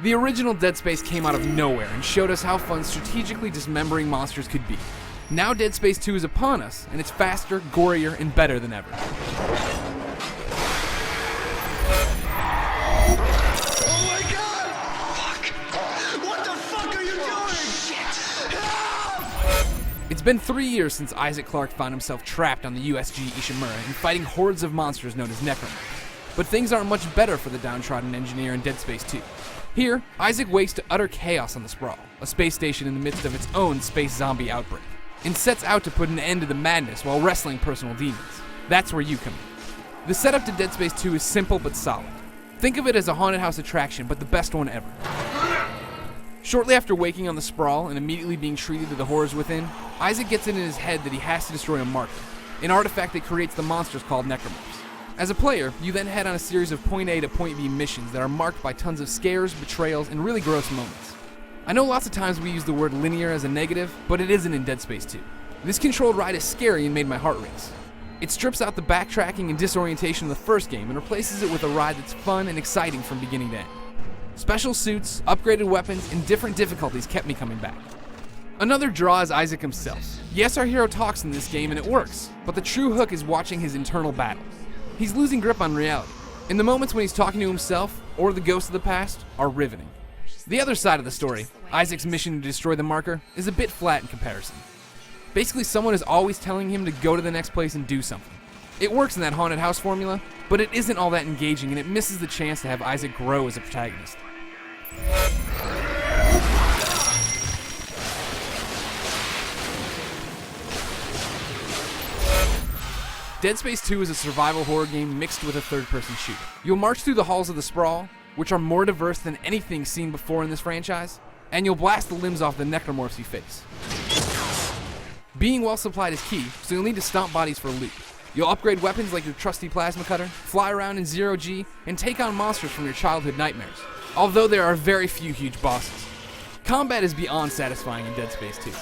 The original Dead Space came out of nowhere and showed us how fun strategically dismembering monsters could be. Now Dead Space 2 is upon us, and it's faster, gorier, and better than ever. Oh my god! Fuck! What the fuck are you doing? Shit! It's been 3 years since Isaac Clarke found himself trapped on the USG Ishimura and fighting hordes of monsters known as Necromorph. But things aren't much better for the downtrodden engineer in Dead Space 2. Here, Isaac wakes to utter chaos on the Sprawl, a space station in the midst of its own space zombie outbreak, and sets out to put an end to the madness while wrestling personal demons. That's where you come in. The setup to Dead Space 2 is simple but solid. Think of it as a haunted house attraction, but the best one ever. Shortly after waking on the Sprawl and immediately being treated to the horrors within, Isaac gets it in his head that he has to destroy a marker, an artifact that creates the monsters called Necromorphs. As a player, you then head on a series of point A to point B missions that are marked by tons of scares, betrayals, and really gross moments. I know lots of times we use the word linear as a negative, but it isn't in Dead Space 2. This controlled ride is scary and made my heart race. It strips out the backtracking and disorientation of the first game and replaces it with a ride that's fun and exciting from beginning to end. Special suits, upgraded weapons, and different difficulties kept me coming back. Another draw is Isaac himself. Yes, our hero talks in this game and it works, but the true hook is watching his internal battle. He's losing grip on reality, and the moments when he's talking to himself or the ghosts of the past are riveting. The other side of the story, Isaac's mission to destroy the marker, is a bit flat in comparison. Basically, someone is always telling him to go to the next place and do something. It works in that haunted house formula, but it isn't all that engaging and it misses the chance to have Isaac grow as a protagonist. Dead Space 2 is a survival horror game mixed with a third-person shooter. You'll march through the halls of the Sprawl, which are more diverse than anything seen before in this franchise, and you'll blast the limbs off the Necromorphs you face. Being well supplied is key, so you'll need to stomp bodies for loot. You'll upgrade weapons like your trusty plasma cutter, fly around in zero-G, and take on monsters from your childhood nightmares, although there are very few huge bosses. Combat is beyond satisfying in Dead Space 2.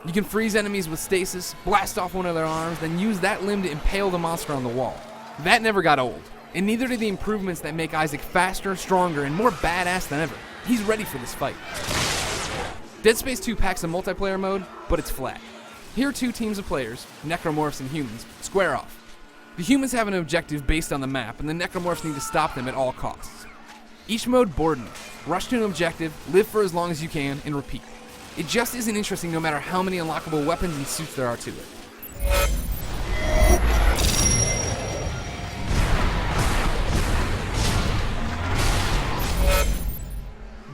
You can freeze enemies with stasis, blast off one of their arms, then use that limb to impale the monster on the wall. That never got old, and neither did the improvements that make Isaac faster, stronger, and more badass than ever. He's ready for this fight. Dead Space 2 packs a multiplayer mode, but it's flat. Here 2 teams of players, Necromorphs and humans, square off. The humans have an objective based on the map, and the Necromorphs need to stop them at all costs. Each mode bored me. Rush to an objective, live for as long as you can, and repeat. It just isn't interesting no matter how many unlockable weapons and suits there are to it.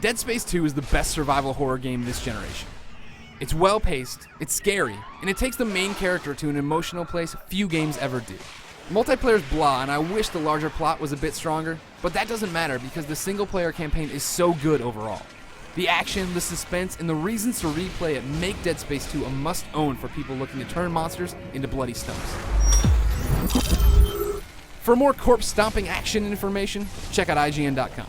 Dead Space 2 is the best survival horror game in this generation. It's well paced, it's scary, and it takes the main character to an emotional place few games ever do. Multiplayer's blah, and I wish the larger plot was a bit stronger, but that doesn't matter because the single player campaign is so good overall. The action, the suspense, and the reasons to replay it make Dead Space 2 a must-own for people looking to turn monsters into bloody stumps. For more corpse-stomping action information, check out IGN.com.